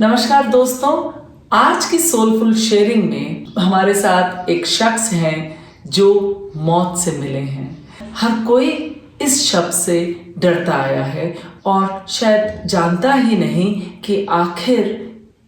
नमस्कार दोस्तों, आज की सोलफुल शेयरिंग में हमारे साथ एक शख्स हैं जो मौत से मिले हैं। हर कोई इस शब्द से डरता आया है और शायद जानता ही नहीं कि आखिर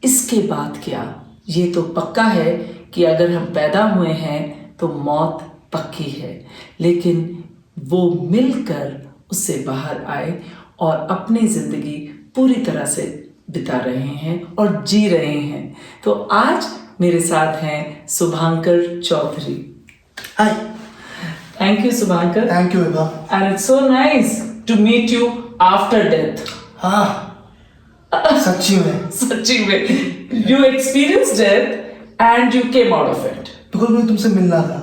इसके बाद क्या। ये तो पक्का है कि अगर हम पैदा हुए हैं तो मौत पक्की है, लेकिन वो मिलकर उससे बाहर आए और अपनी जिंदगी पूरी तरह से बिता रहे हैं और जी रहे हैं। तो आज मेरे साथ हैं Shubhankar Chaudhary. Hi. Thank you Shubhankar. Thank you Vibha. And it's so nice to meet you after death. हाँ, सच्ची में you experience death and you came out of it. Because मुझे तुमसे मिलना था।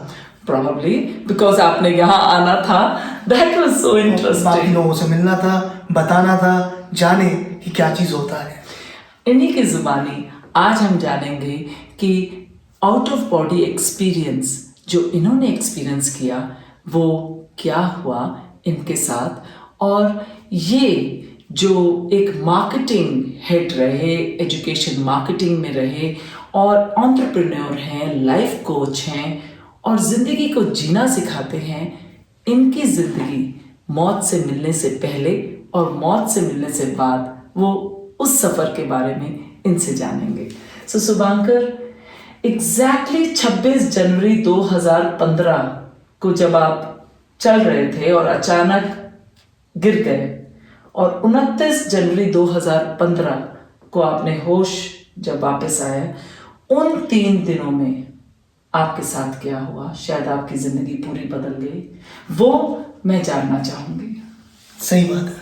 Probably because आपने यहाँ आना था। That was so बाकी interesting. लोगों से मिलना था, बताना था, जाने कि क्या चीज होता है। इन्हीं की जुबानी आज हम जानेंगे कि आउट ऑफ बॉडी एक्सपीरियंस जो इन्होंने एक्सपीरियंस किया वो क्या हुआ इनके साथ, और ये जो एक मार्केटिंग हेड रहे, एजुकेशन मार्केटिंग में रहे और एंटरप्रेन्योर हैं, लाइफ कोच हैं और जिंदगी को जीना सिखाते हैं, इनकी जिंदगी मौत से मिलने से पहले और मौत से मिलने से बाद, वो उस सफर के बारे में इनसे जानेंगे। सो शुभांकर, एग्जैक्टली 26 जनवरी 2015 को जब आप चल रहे थे और अचानक गिर गए और 29 जनवरी 2015 को आपने होश जब वापस आया, उन 3 दिनों में आपके साथ क्या हुआ? शायद आपकी जिंदगी पूरी बदल गई, वो मैं जानना चाहूंगी। सही बात है।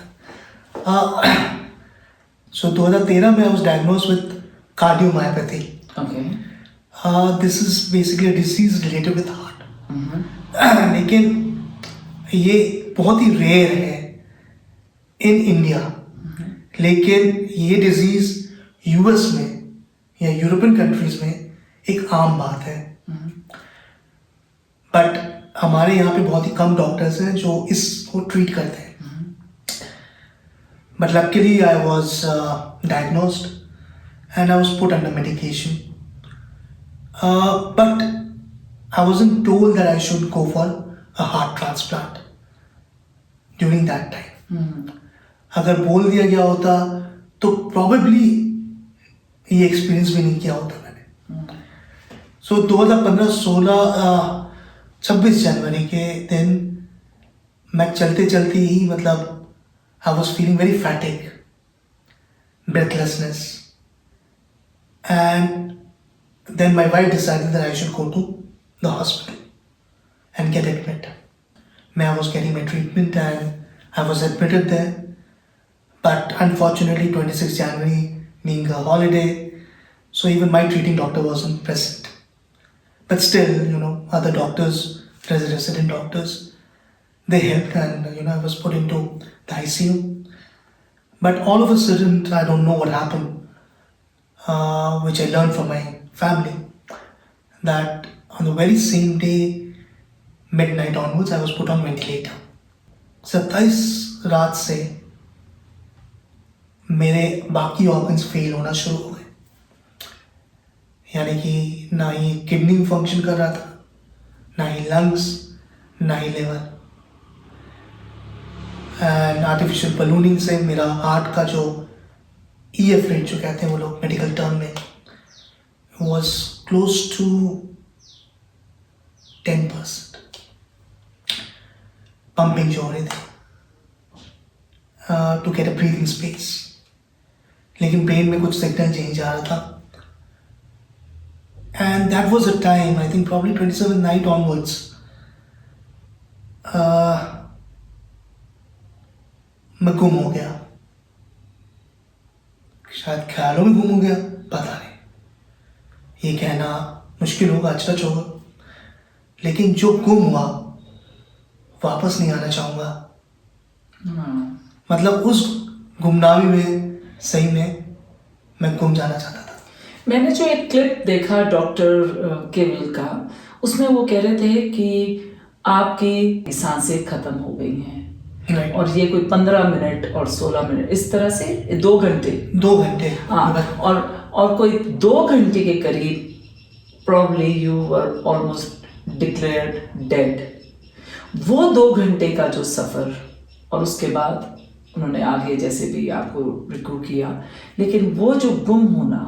सो 2013 में I was diagnosed with cardiomyopathy. Okay. This is basically disease related with heart. लेकिन ये बहुत ही रेयर है इन इंडिया। लेकिन ये डिजीज यूएस में या यूरोपियन कंट्रीज में एक आम बात है। बट हमारे यहाँ पे बहुत ही कम डॉक्टर्स हैं जो इसको ट्रीट करते हैं। But luckily I was diagnosed and I was put under medication, but I wasn't told that I should go for a heart transplant during that time. अगर बोल दिया गया होता तो प्रॉबेबली ये एक्सपीरियंस भी नहीं किया होता मैंने। सो 26 जनवरी के दिन मैं चलते चलते ही मतलब I was feeling very fatigue, breathlessness, and then my wife decided that I should go to the hospital and get admit. I was getting my treatment and I was admitted there, but unfortunately 26 January being a holiday, so even my treating doctor wasn't present. But still, other doctors, resident doctors, they helped, and I was put into the ICU. But all of a sudden, I don't know what happened, which I learned from my family, that on the very same day, midnight onwards, I was put on ventilator. 27 रात से मेरे बाकी organs fail होना शुरू हो गए। यानी कि ना ही किडनी फंक्शन कर रहा था, ना ही लंग्स, ना ही लिवर। एंड आर्टिफिशियल बलूनिंग से मेरा हार्ट का जो EF रेट जो कहते हैं वो लोग मेडिकल टर्म में, was close to 10%। पंपिंग जो हो रही थी to get a breathing space, लेकिन ब्रेन में कुछ सिग्नल चेंज आ रहा था। And that was a time, I think probably 27 night onwards, मैं गुम हो गया। शायद ख्यालों में गुम हो गया, पता नहीं, ये कहना मुश्किल होगा, सच होगा, लेकिन जो गुम हुआ वापस नहीं आना चाहूँगा। मतलब उस गुमनामी में सही में मैं गुम जाना चाहता था। मैंने जो एक क्लिप देखा डॉक्टर केवल का, उसमें वो कह रहे थे कि आपकी सांसें खत्म हो गई हैं, और ये कोई 15 मिनट और 16 मिनट इस तरह से 2 घंटे। हाँ, और और कोई 2 घंटे के करीब probably you were almost declared dead. वो 2 घंटे का जो सफ़र और उसके बाद उन्होंने आगे जैसे भी आपको रिकू किया, लेकिन वो जो गुम होना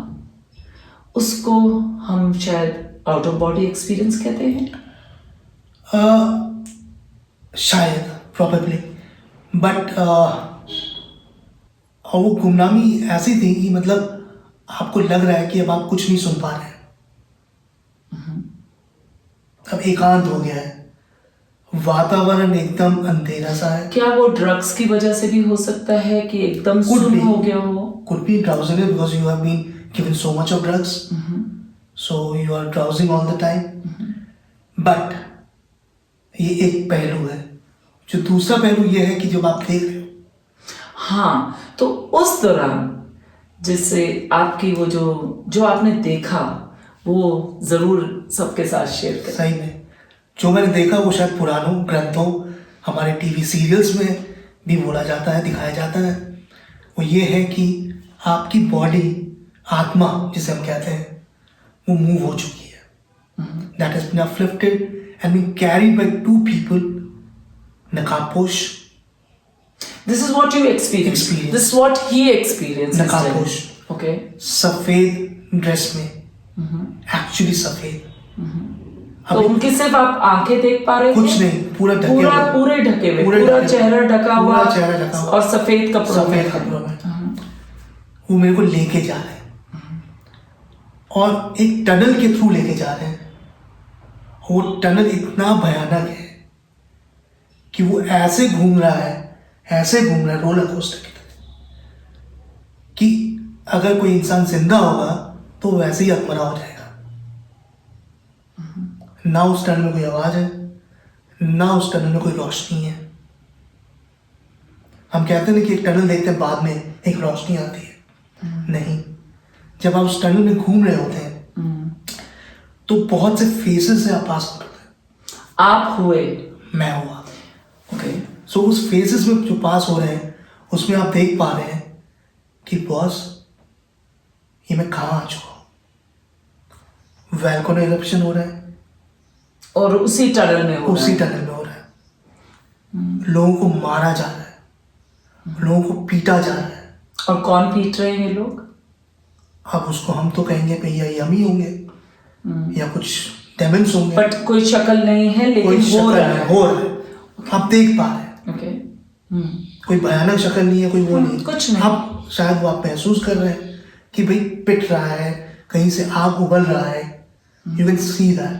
उसको हम शायद आउट ऑफ बॉडी एक्सपीरियंस कहते हैं. शायद प्रॉबेबली, बट वो गुमनामी ऐसी थी कि मतलब आपको लग रहा है कि अब आप कुछ नहीं सुन पा रहे हैं. अब एकांत हो गया है, वातावरण एकदम अंधेरा सा है. क्या वो ड्रग्स की वजह से भी हो सकता है कि एकदम Could सुन्न be. हो गया हो? Could be drowsiness because you have been given so much of drugs, so you are drowsing all the time. But ये एक पहलू है. जो दूसरा पहलू ये है कि जब आप देख रहे हो, हाँ, तो उस दौरान जिससे आपकी वो जो आपने देखा वो जरूर सबके साथ शेयर करें. सही में जो मैंने देखा वो शायद पुरानों ग्रंथों, हमारे टीवी सीरियल्स में भी बोला जाता है, दिखाया जाता है. वो ये है कि आपकी बॉडी, आत्मा जिसे हम कहते हैं, वो मूव हो चुकी है. That has been uplifted and been carried by 2 people, नकाबपोश. This is what you experienced. Experience. This is what he experienced. नकाबपोश, Okay. सफेद ड्रेस में, एक्चुअली सफेद. तो उनकी सिर्फ आप आंखें देख पा रहे कुछ थे? नहीं, पूरे ढके हुए. पूरे ढके हुए, पूरे पूरा ढके हुए. चेहरा ढका हुआ, पूरा चेहरा ढका हुआ. और सफेद कपड़ों में. सफेद कपड़ों में. वो मेरे को लेके जा रहे हैं और एक टनल के थ्रू लेके जा रहे हैं. वो टनल इतना भयानक है कि वो ऐसे घूम रहा है, ऐसे घूम रहा है रोलर कोस्टर की तरह, कि अगर कोई इंसान जिंदा होगा तो वैसे ही अधमरा हो जाएगा. ना उस टनल में कोई आवाज है, ना उस टनल में कोई रोशनी है. हम कहते हैं कि एक टनल देखते हैं बाद में एक रोशनी आती है. नहीं, जब आप उस टनल में घूम रहे होते हैं तो बहुत से फेसेस से आप पास होते हैं. आप हुए. मैं हुआ. ओके. सो उस फेसेस में जो पास हो रहे हैं उसमें आप देख पा रहे हैं कि बॉस, ये मैं कहाँ आ चुका हूँ. वैल्कोनो इरप्शन हो रहा है और उसी टनल में हो उसी रहा है. टनल में हो रहा है. लोगों को मारा जा रहा है, लोगों को पीटा जा रहा है. और कौन पीट रहे हैं ये लोग? अब उसको हम तो कहेंगे भैया ये हम ही होंगे या कुछ डेमन्स होंगे. बट कोई शक्ल नहीं है, कोई लेकिन शक्ल हो रहा नहीं, है. हो रहा है. आप देख पा रहे हैं. ओके. कोई भयानक शक्ल नहीं है, कोई वो नहीं. कुछ नहीं. आप शायद वो आप महसूस कर रहे हैं कि भाई पिट रहा है, कहीं से आग उबल रहा है. You can see that.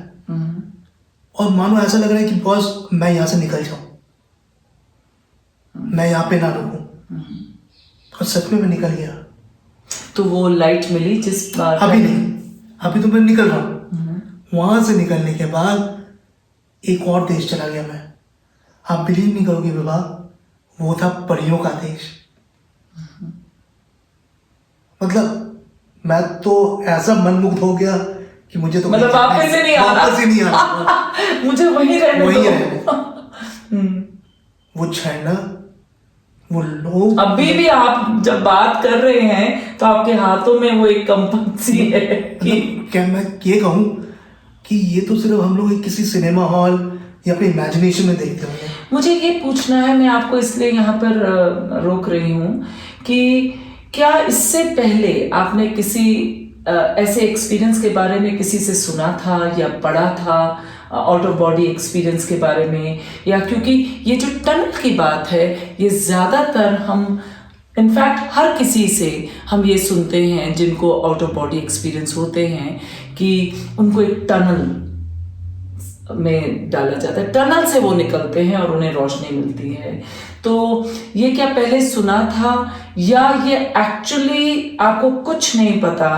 और मानो ऐसा लग रहा है कि बॉस मैं यहाँ से निकल जाऊं, मैं यहाँ पे ना रुकूं. और सच में मैं निकल गया. तो वो लाइट मिली जिस बार? अभी नहीं, अभी तो मैं निकल रहा हूँ. वहां से निकलने के बाद एक और देश चला गया मैं. आप बिलीव नहीं करोगे विभा, वो था परियों का देश. मतलब मैं तो ऐसा मनमुग्ध हो गया कि मुझे तो मतलब वापस ही नहीं आ रहा. वापस ही नहीं आ रहा. मुझे वहीं रहने वहीं दो. रहने. वो झरना, वो लोग. अभी भी आप जब बात कर रहे हैं तो आपके हाथों में वो एक कंपन सी है कि मतलब क्या मैं ये कहूँ कि ये तो सिर्फ हम लोग किसी सिनेमा हॉल या अपने इमेजिनेशन में देखते होंगे. मुझे ये पूछना है, मैं आपको इसलिए यहाँ पर रोक रही हूँ कि क्या इससे पहले आपने किसी ऐसे एक्सपीरियंस के बारे में किसी से सुना था या पढ़ा था, आउट ऑफ बॉडी एक्सपीरियंस के बारे में? या क्योंकि ये जो टनल की बात है ये ज़्यादातर हम इनफैक्ट हर किसी से हम ये सुनते हैं जिनको आउट ऑफ बॉडी एक्सपीरियंस होते हैं कि उनको एक टनल में डाला जाता है, टनल से वो निकलते हैं और उन्हें रोशनी मिलती है. तो ये क्या पहले सुना था या ये एक्चुअली आपको कुछ नहीं पता,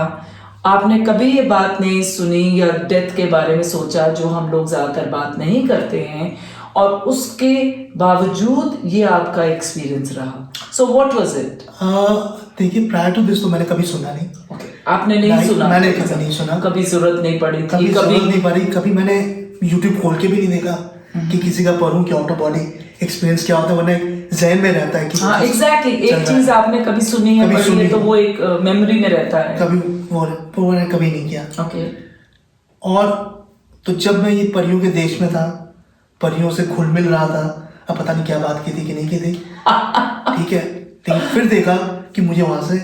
आपने कभी ये बात नहीं सुनी या डेथ के बारे में सोचा जो हम लोग ज़्यादातर बात नहीं करते हैं, और उसके बावजूद ये आपका एक्सपीरियंस रहा? So what was it? देखिए, प्रायर टू दिस तो मैंने कभी सुना नहीं. ओके. आपने नहीं सुना? मैंने कभी नहीं सुना. कभी जरूरत नहीं पड़ी थी? कभी जरूरत नहीं पड़ी. कभी मैंने YouTube खोल के भी नहीं देखा कि किसी का पढ़ूं कि आउट ऑफ बॉडी एक्सपीरियंस क्या होता है. मैंने जहन में रहता है कि हाँ कुछ एग्जैक्टली चल एक रहा चीज है। आपने कभी सुनी है कभी पढ़ी सुनी है तो है। वो एक मेमोरी में रहता है। कभी वो मैंने कभी नहीं किया। ओके और तो जब मैं ये परियों के देश में था, परियों से घुल मिल रहा था, अब पता नहीं क्या बात की थी कि नहीं की थी, ठीक है, लेकिन फिर देखा कि मुझे वहां से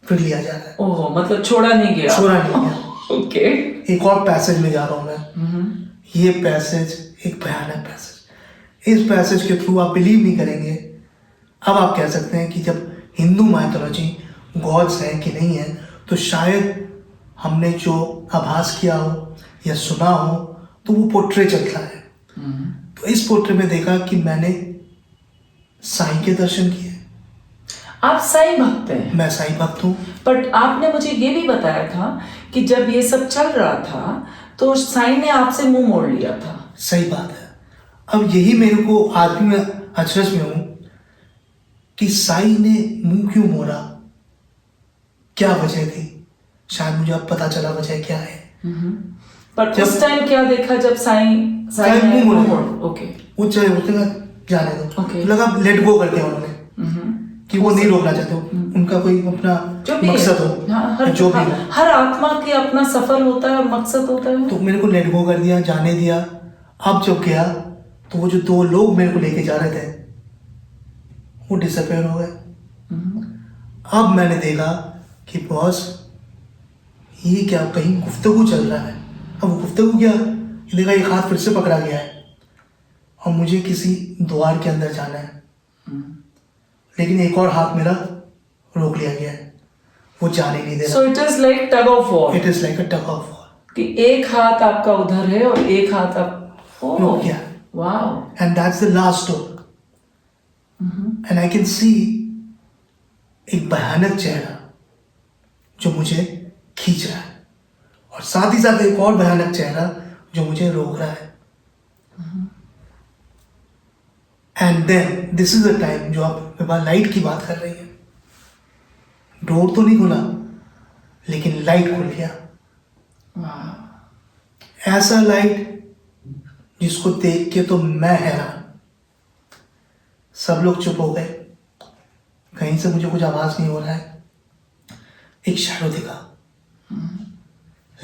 फिर लिया जा रहा है, ओह मतलब छोड़ा नहीं गया। छोड़ा नहीं गया। ओके एक और पैसेज में जा रहा हूँ मैं। ये पैसेज एक भयानक पैसेज, इस पैसेज के थ्रू आप बिलीव नहीं करेंगे। अब आप कह सकते हैं कि जब हिंदू माइथोलॉजी गॉड्स है कि नहीं है, तो शायद हमने जो आभास किया हो या सुना हो तो वो पोर्ट्रे चलता है। तो इस पोर्ट्रे में देखा कि मैंने साईं के दर्शन किए। आप साईं भक्त हैं। मैं साईं भक्त हूँ। बट आपने मुझे ये भी बताया था कि जब ये सब चल रहा था तो साईं ने आपसे मुंह मोड़ लिया था। सही बात है। अब यही मेरे को आज भी मैं अचरज में हूं कि साईं ने मुंह क्यों मोड़ा, क्या वजह थी। शायद मुझे अब पता चला वजह क्या है। पर जब- उस टाइम क्या देखा जब साईं साईं ने मुंह मुंह मोड़ा। मोड़। ओके वो चले उसने कहा जाने दो। Okay. लगा लेट गो कर दिया उन्होंने कि वो नहीं रोकना चाहते, उनका कोई अपना जो भी मकसद है। हो। हाँ, जो भी हो। हर आत्मा के अपना सफर होता है और मकसद होता है। तो मेरे को लेट गो कर दिया, जाने दिया। अब जब गया तो वो जो दो लोग मेरे को लेके जा रहे थे वो डिसअपेयर हो गए। अब मैंने देखा कि बॉस ये क्या, कहीं गुफ्तगू चल रहा है। अब वो गुफ्तगू क्या, ये देखा एक हाथ फिर से पकड़ा गया है और मुझे किसी द्वार के अंदर जाना है, लेकिन एक और हाथ मेरा रोक लिया गया है, वो जाने नहीं दे सो रहा। It is like tug of war it is like a tug of war. कि एक हाथ आपका उधर है और एक हाथ आप रुक गया। Wow And that's the last door. And I can see एक भयानक चेहरा जो मुझे खींच रहा है, और साथ ही साथ एक और भयानक चेहरा जो मुझे रोक रहा है। And then this is the time जो आप मेरे पास लाइट की बात कर रही हैं। डोर तो नहीं खुला लेकिन लाइट खुल गया। ऐसा लाइट जिसको देख के तो मैं हैरान। सब लोग चुप हो गए, कहीं से मुझे कुछ आवाज नहीं हो रहा है। एक शैडो दिखा,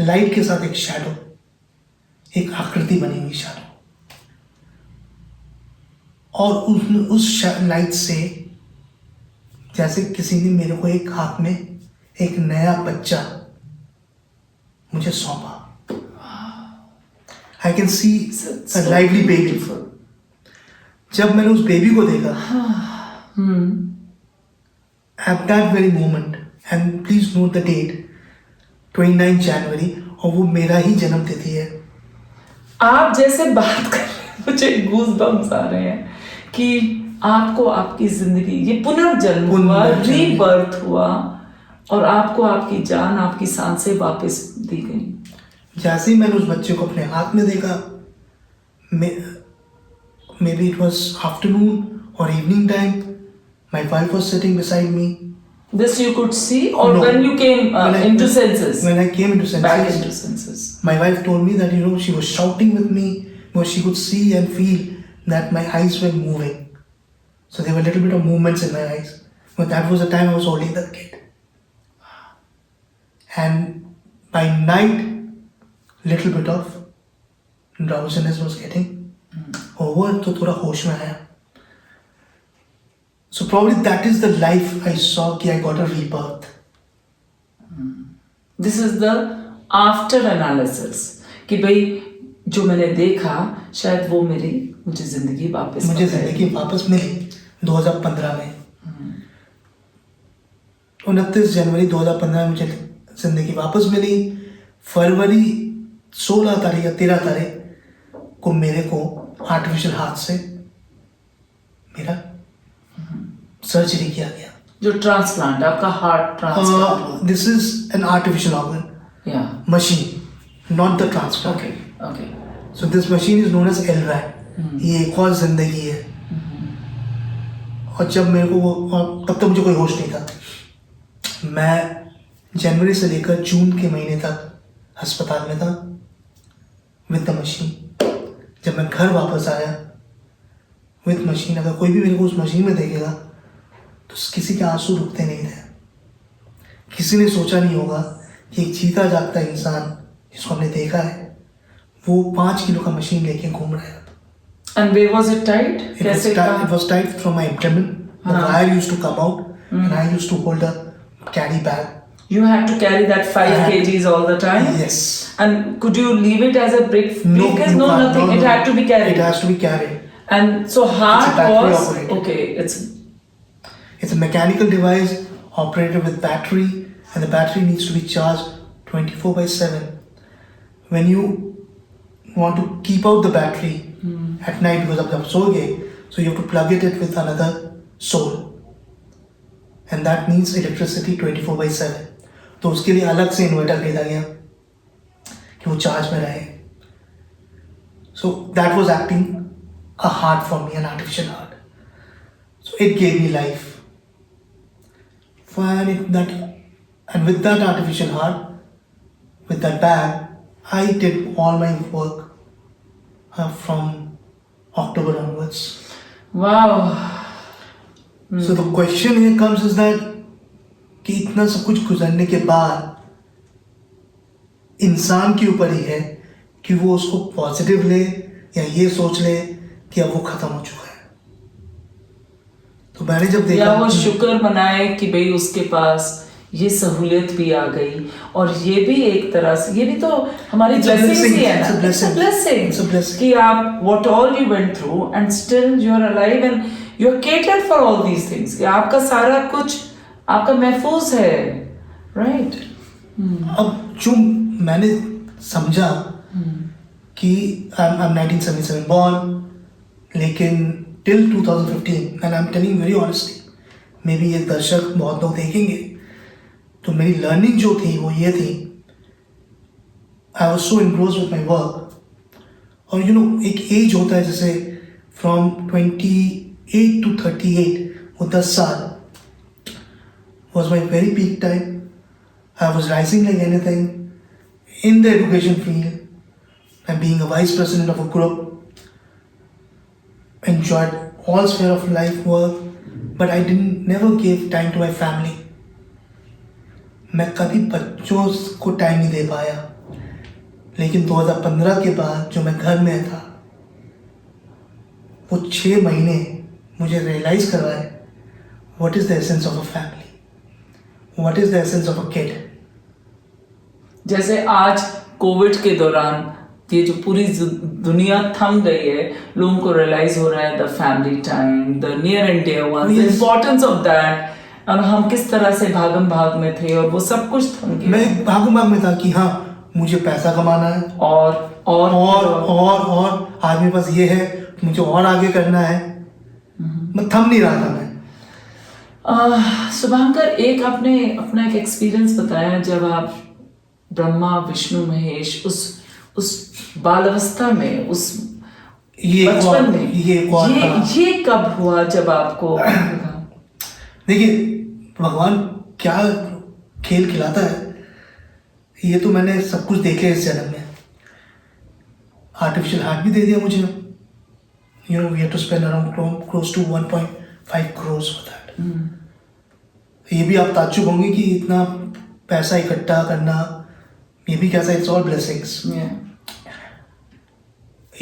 लाइट के साथ एक शैडो, एक आकृति बनी हुई शैडो, और उस लाइट से जैसे किसी ने मेरे को एक हाथ में एक नया बच्चा मुझे सौंपा। I can see a lively baby. जब मैंने उस बेबी को देखा at that very moment, and please note the date 29 January, और वो मेरा ही जन्म तिथि है। आप जैसे बात कर रहे हैं मुझे गूज बम्स आ रहे हैं कि आपको आपकी जिंदगी ये पुनर्जन्म हुआ, पुनर्जन्म। रीबर्थ हुआ और आपको आपकी जान आपकी सांसें वापस दी गई। जैसे ही मैंने उस बच्चे को अपने हाथ में देखा, maybe it was afternoon और evening time, my wife was sitting beside me. This you could see, or No. when you came into senses, When I came into senses, back into senses. my wife told me that she was shouting with me, she could see and feel that my eyes were moving. So there were a little bit of movements in my eyes. But that was the time I was holding the kid. And by night, little bit of drowsiness was getting over, तो थोड़ा होश में आया. So probably that is the life I saw कि I got a rebirth. This is the after analysis कि भाई जो मैंने देखा शायद वो मुझे जिंदगी वापस मुझे जिंदगी वापस मिली 2015 में। 29 जनवरी 2015 में मुझे जिंदगी वापस मिली। फरवरी 16 तारीख या 13 तारीख को मेरे को आर्टिफिशियल हार्ट से मेरा सर्जरी किया गया। जो ट्रांसप्लांट आपका heart transplant. This is an artificial organ या machine, not the transplant. Okay okay so this machine is known as LVAD। ये एक और जिंदगी है। और जब मेरे को तब तक मुझे कोई होश नहीं था। मैं जनवरी से लेकर जून के महीने तक अस्पताल में था विद द मशीन। जब मैं घर वापस आया विथ मशीन, अगर कोई भी मेरे को उस मशीन में देखेगा तो किसी के आंसू रुकते नहीं थे। किसी ने सोचा नहीं होगा कि एक जीता जागता इंसान जिसको हमने देखा है वो 5 किलो का मशीन लेके घूम रहा है। And where was it tied? It was कैसे tied, था? it was tied from my abdomen. The हाँ. wire used to come out and I used to hold a carry bag. You had to carry that 5 I had- kgs all the time? Yes. And could you leave it as a briefcase? you No, can't. nothing. It had to be carried. It has to be carried. And so heart It's a battery was operated. okay. It's a mechanical device operated with battery, and the battery needs to be charged 24/7. When you want to keep out the battery at night because of the soge, so you have to plug it with another soul, and that needs electricity 24/7. तो उसके लिए अलग से inverter खरीदा गया कि वो charge में रहे. So that was acting a heart for me, an artificial heart. So it gave me life. And with that artificial heart, with that bag, I did all my work from October onwards. Wow. So the question here comes is that कि इतना सब कुछ गुजरने के बाद इंसान के ऊपर ही है कि वो उसको पॉजिटिव ले या ये सोच ले कि अब वो खत्म हो चुका है. तो मैंने जब देखा या वो शुक्र मनाए कि भाई उसके पास ये सहूलियत भी आ गई, और ये भी एक तरह से ये भी तो हमारी It's a ब्लेसिंग blessing. ही है ना. It's a blessing. It's a blessing. कि आप what all you went through and still you are alive and you are catered for all these things. कि आपका सारा कुछ आपका महफूज है, right? अब जो मैंने समझा कि I'm 1977 born, लेकिन till 2015, and I'm telling you very honestly, may be ये दर्शक बहुत लोग देखेंगे, तो मेरी लर्निंग जो थी वो ये थी, I was so enclose with my work. और यू नो एक एज होता है जैसे फ्रॉम 28 to 38, वो 10 साल was my very peak time. I was rising like anything in the education field and being a vice president of a group. Enjoyed all sphere of life work, but I never gave time to my family. मैं कभी बच्चों को time नहीं दे पाया, लेकिन 2015 के बाद जो मैं घर में था वो 6 महीने मुझे रियलाइज करवाए what is the essence of a family, what is the essence of a kid. जैसे आज कोविड के दौरान ये जो पूरी दुनिया थम गई है, लोगों को रियलाइज हो रहा है the family time, the near and dear ones, the importance of that, और हम किस तरह से भागम भाग में थे और वो सब कुछ थम गया. मैं भागम भाग में था कि हाँ मुझे पैसा कमाना है और आज मेरे पास ये है, मुझे और आगे करना है. मैं थम नहीं रहा था. मैं शुभंकर, एक आपने अपना एक एक्सपीरियंस बताया जब आप ब्रह्मा विष्णु महेश उस बालावस्था में, उस बचपन में, ये कब हुआ जब आपको देखिए भगवान क्या खेल खिलाता है, ये तो मैंने सब कुछ देखे इस जन्म में. आर्टिफिशियल हार्ट भी दे दिया मुझे. You know we have to spend around close to 1.5 crores for that. ये भी आप ताज्जुब होंगे कि इतना पैसा इकट्ठा करना, ये भी कैसा, इट्स ऑल ब्लेसिंग्स.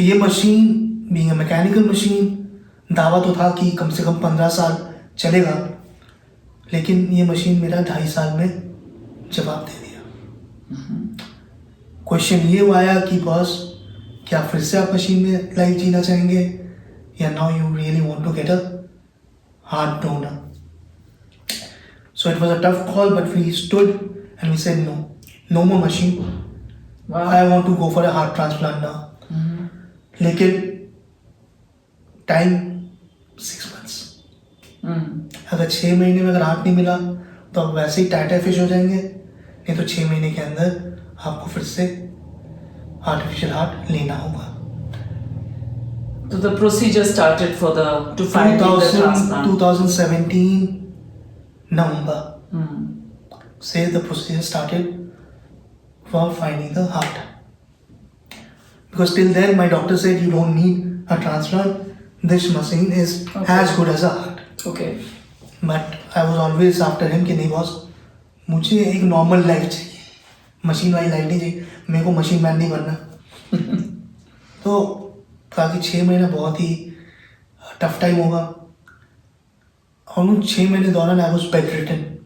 ये machine being a mechanical machine, दावा तो था कि कम से कम 15 साल चलेगा, लेकिन ये मशीन मेरा 2.5 साल में जवाब दे दिया. क्वेश्चन ये आया कि बॉस क्या फिर से आप मशीन में लाइफ जीना चाहेंगे या now you really want to get a heart donor. So it was a tough call, but we stood and we said no more machine. Wow. I want to go for a heart transplant now. लेकिन time 6 months. अगर 6 महीने में अगर heart नहीं मिला तो आप वैसे ही टाटा फिश हो जाएंगे, नहीं तो 6 महीने के अंदर आपको फिर से आर्टिफिशियल हार्ट लेना होगा. So the procedure started to find the transplant. 2017 November. Say the procedure started for finding the heart. Because till then my doctor said you don't need a transplant, this machine is as good as a heart. Okay. But I was always after him कि नहीं boss, मुझे एक normal life चाहिए, machine वाली life नहीं चाहिए, मेरे को मशीन मैन नहीं बनना. तो ताकि 6 महीने बहुत ही टफ टाइम होगा. और उन 6 महीने दौरान I was bedridden,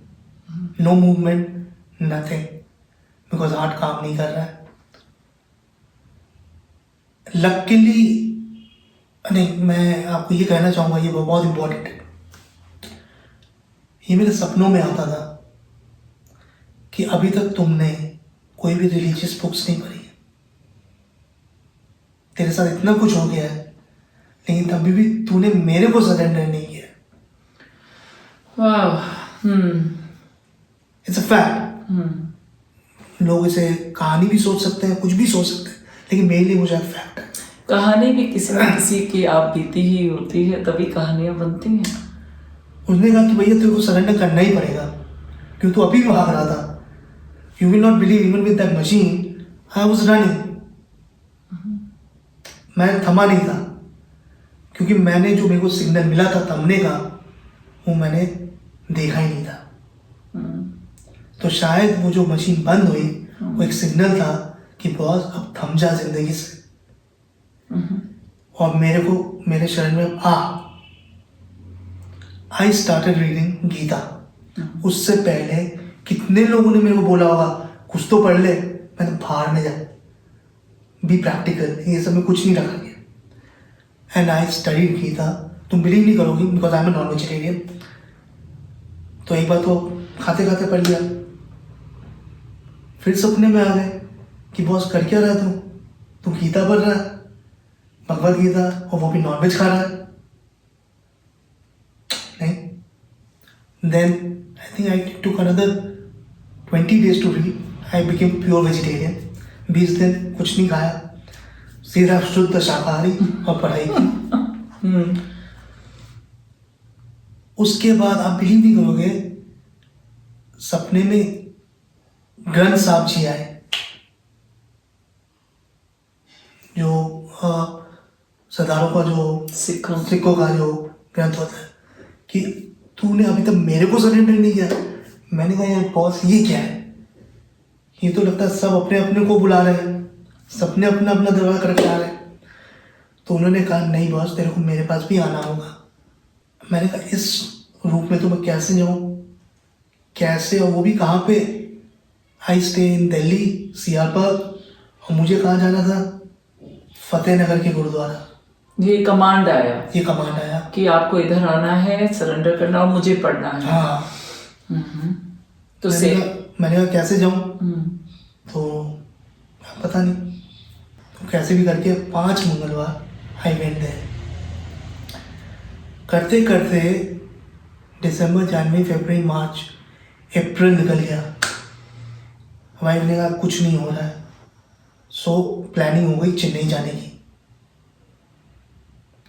no movement, nothing, because heart काम नहीं कर रहा है. लकीली नहीं, मैं आपको ये कहना चाहूँगा, ये बहुत इम्पोर्टेंट है. ये मेरे सपनों में आता था कि अभी तक तुमने कोई भी रिलीजियस बुक्स नहीं पढ़ी है, तेरे साथ इतना कुछ हो गया है, लेकिन तभी भी तूने मेरे को सरेंडर नहीं किया. Wow. It's a fact. लोग इसे कहानी भी सोच सकते हैं, कुछ भी सोच सकते हैं, लेकिन मेरे लिए मुझे फैक्ट है. कहानी भी किसी न किसी की आप बीती ही होती है, तभी कहानियां बनती हैं. उसने कहा कि भैया तेरे को सरेंडर करना ही पड़ेगा, क्योंकि तू अभी भी भाग रहा था. You will not believe, even with that machine I was running. मैं थमा नहीं था, क्योंकि मैंने जो मेरे को सिग्नल मिला था थमने का, वो मैंने देखा ही नहीं था. तो शायद वो जो मशीन बंद हुई, वो एक सिग्नल था कि बॉस अब थम जा जिंदगी से, और मेरे को मेरे शरण में आ. I started reading Gita. उससे पहले कितने लोगों ने मेरे को बोला होगा कुछ तो पढ़ ले, मैंने बाहर में जा, बी प्रैक्टिकल, ये सब में कुछ नहीं रखा गया. And I studied Gita. तुम बिलीव नहीं करोगी, because I am non vegetarian. तो एक बार तो खाते खाते पढ़ लिया, फिर सपने में आ गए कि बॉस कर क्या रहा है तू गीता पढ़ रहा है, भगवत गीता, और वो भी नॉनवेज खा रहा है. नहीं. Then I think I took another 20 days to read. I became pure vegetarian. 20 दिन कुछ नहीं खाया, सीधा शुद्ध शाकाहारी, और पढ़ाई की. उसके बाद आप बिलीव नहीं करोगे, सपने में ग्रंथ साहब जी आए, जो सरदारों का जो सिखों का जो ग्रंथ होता है, कि तूने अभी तक मेरे को सरेंडर नहीं किया. मैंने कहा यार बॉस ये क्या है, ये तो लगता है सब अपने अपने को बुला रहे हैं, सबने अपना अपना दरवाजा करके आ रहे हैं. तो उन्होंने कहा नहीं बॉस, तेरे को मेरे पास भी आना होगा. मैंने कहा इस रूप में तो मैं कैसे जाऊँ, कैसे, और वो भी कहाँ पे. I stay in Delhi, CR park, और मुझे कहाँ जाना था, फतेह नगर के गुरुद्वारा. ये कमांड आया कि आपको इधर आना है, सरेंडर करना और मुझे पढ़ना है. हाँ. तो मैंने कहा कैसे जाऊँ, तो पता नहीं, तो कैसे भी करके 5 मंगलवार आई वेंट देयर. करते करते दिसंबर, जनवरी, फरवरी, मार्च, अप्रैल निकल गया. वाइफ ने कहा कुछ नहीं हो रहा है. सो प्लानिंग हो गई चेन्नई जाने की,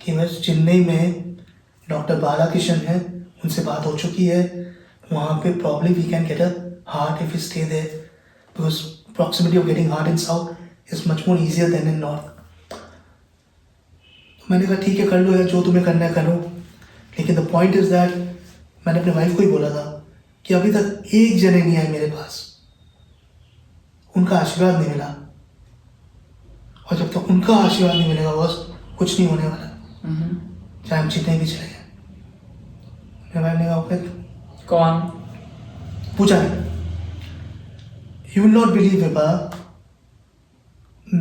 कि बस चेन्नई में डॉक्टर बालाकृष्णन है, उनसे बात हो चुकी है, वहाँ पे problem we can get a heart if you stay there, because proximity of getting heart in south is much more easier than in north. मैंने कहा ठीक है कर लो यार, जो तुम्हें करना है करो. लेकिन द पॉइंट इज दैट मैंने अपने वाइफ को ही बोला था कि अभी तक एक जने नहीं आए मेरे पास, उनका आशीर्वाद नहीं मिला, और जब तक उनका आशीर्वाद नहीं मिलेगा बस कुछ नहीं होने वाला, चाहे हम जितने भी चले गए. मेरे वाइफ ने कहा ओके. कौन पूछा नहीं. You will not believe Vibha,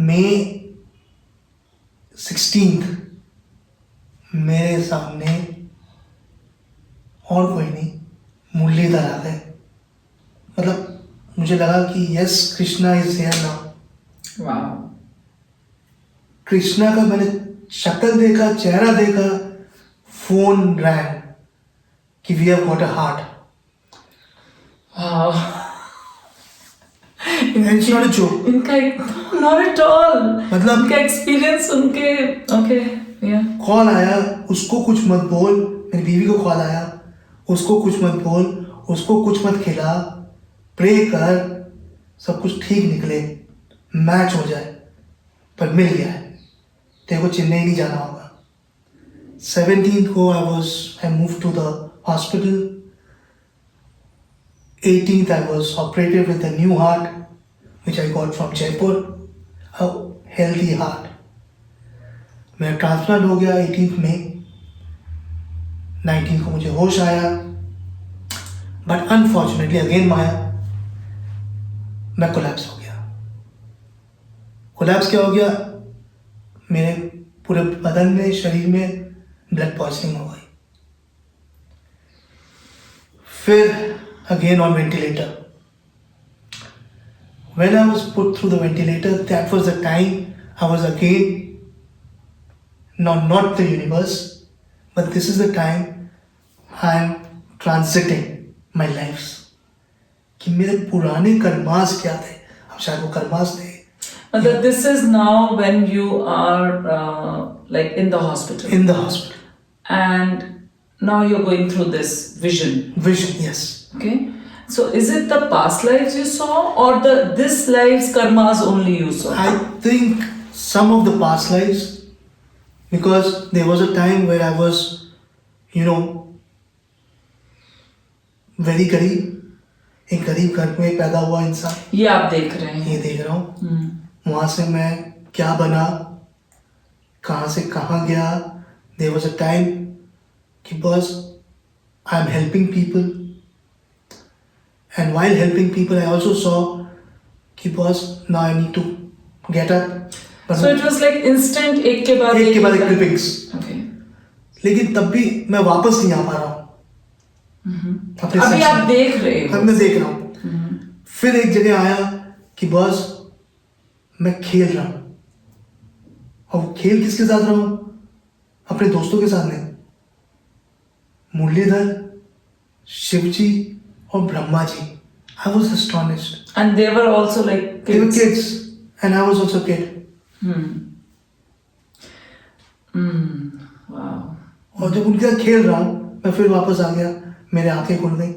May 16th मेरे सामने और कोई नहीं, मुरलीधर आ गए. मतलब मुझे लगा कि yes Krishna is here now. वाह. कृष्णा का मैंने शक्ल देखा, चेहरा देखा, फोन रैंग कि we have got a heart. It's not a joke. इनका नॉट एट ऑल, मतलब इनका एक्सपीरियंस उनके. ओके या कॉल आया, उसको कुछ मत बोल. मेरी बीवी को कॉल आया, उसको कुछ मत बोल, उसको कुछ मत खिला, प्रे कर, सब कुछ ठीक निकले, मैच हो जाए. पर मिल गया है, तेरे को चेन्नई नहीं जाना होगा. 17th को I moved to the hospital. 18th I was operated with a new heart which I got from Jaipur, a healthy heart. मेरा ट्रांसप्लांट हो गया 18th में. 19th को मुझे होश आया, बट अनफॉर्चुनेटली अगेन माया, मैं कोलैप्स हो गया. कोलैप्स क्या हो गया? मेरे पूरे बदन में, शरीर में ब्लड पॉइजनिंग हो गई. फिर again on ventilator. When I was put through the ventilator, that was the time I was again, not the universe, but this is the time I am transiting my lives. कि मेरे पुराने karmas क्या थे, अब शायद वो karmas थे. That this is now when you are like in the hospital. In the hospital. And now you're going through this vision. Vision, yes. Okay. So is it the past lives you saw or this life's karmas only you saw? I think some of the past lives, because there was a time where I was, very गरीब, एक गरीब घर में पैदा हुआ इंसान. ये आप देख रहे हैं. ये देख रहा हूँ. वहाँ से मैं क्या बना, कहाँ से कहाँ गया. There was a time कि बस I am helping people, and while helping people I also saw कि बस now I need to get up. So it was like instant, एक के बाद एक clippings. Okay. लेकिन तब भी मैं वापस नहीं आ पा रहा हूँ. अभी आप देख रहे हो. अब मैं देख रहा हूँ. फिर एक जगह आया कि बस मैं खेल रहा हूँ. और खेल किसके साथ रहा हूँ? अपने दोस्तों के साथ नहीं. मुरलीधर, शिवजी और Brahma ji. I was astonished. And they were also like kids. They were kids, and I was also a kid. Wow. और जब उनके साथ खेल रहा हूँ, मैं फिर वापस आ गया. मेरे आंखें खुल गई.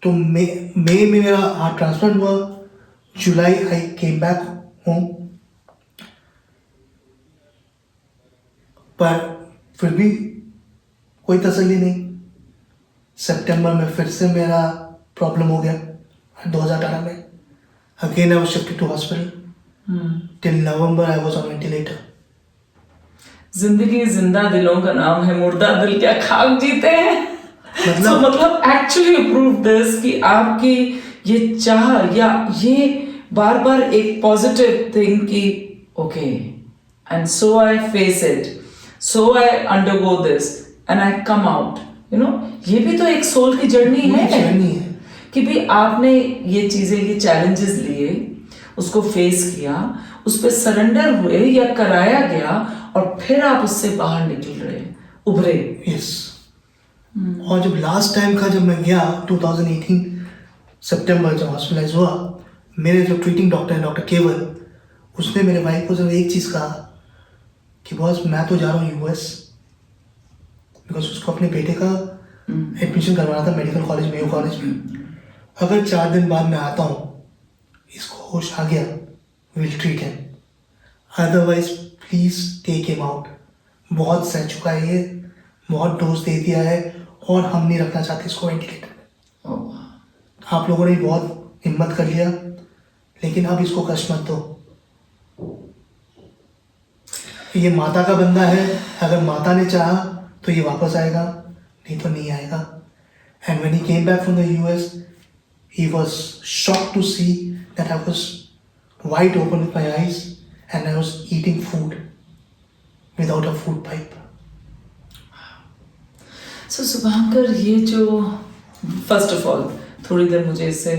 तो मई में मेरा हार्ट ट्रांसप्लांट हुआ. जुलाई आई केम बैक होम. पर फिर भी कोई तसल्ली नहीं. सितंबर में फिर से मेरा प्रॉब्लम हो गया. 2018 में again I was shifted to hospital. Till November I was on ventilator. जिंदगी जिंदा दिलों का नाम है, मुर्दा दिल क्या खाक जीते हैं. मतलब एक्चुअली प्रूव दिस कि आपकी ये चाह या ये बार बार एक पॉजिटिव थिंग कि okay and so I face it, so I undergo this and I come out. ये भी तो एक सोल की जर्नी है कि भी आपने ये चीजें, ये चैलेंजेस लिए, उसको फेस किया, उस पर सरेंडर हुए या कराया गया और फिर आप उससे बाहर निकल रहे, उभरे. यस. और जब लास्ट टाइम का जब मैं गया 2018 सितंबर जब हॉस्पिटलाइज हुआ, मेरे जो ट्रीटिंग डॉक्टर है डॉक्टर केवल, उसने मेरे भाई को सिर्फ एक चीज़ कहा कि बॉस मैं तो जा रहा हूँ यूएस, बिकॉज उसको अपने बेटे का एडमिशन करवाना था मेडिकल कॉलेज, मेयो कॉलेज में. अगर 4 दिन बाद मैं आता हूँ, इसको होश आ गया, will treat him, otherwise please take him out. बहुत सह चुका है ये, बहुत डोज दे दिया है और हम नहीं रखना चाहते इसको वेंटिलेटर में. आप लोगों ने बहुत हिम्मत कर लिया, लेकिन अब इसको कष्ट मत दो. ये माता का बंदा है, अगर माता ने चाहा तो ये वापस आएगा, नहीं तो नहीं आएगा. And when he came back from the US, he was shocked to see that I was wide open with my eyes and I was eating food without a food pipe. So Shubhankar, ये जो first of all थोड़ी देर मुझे इससे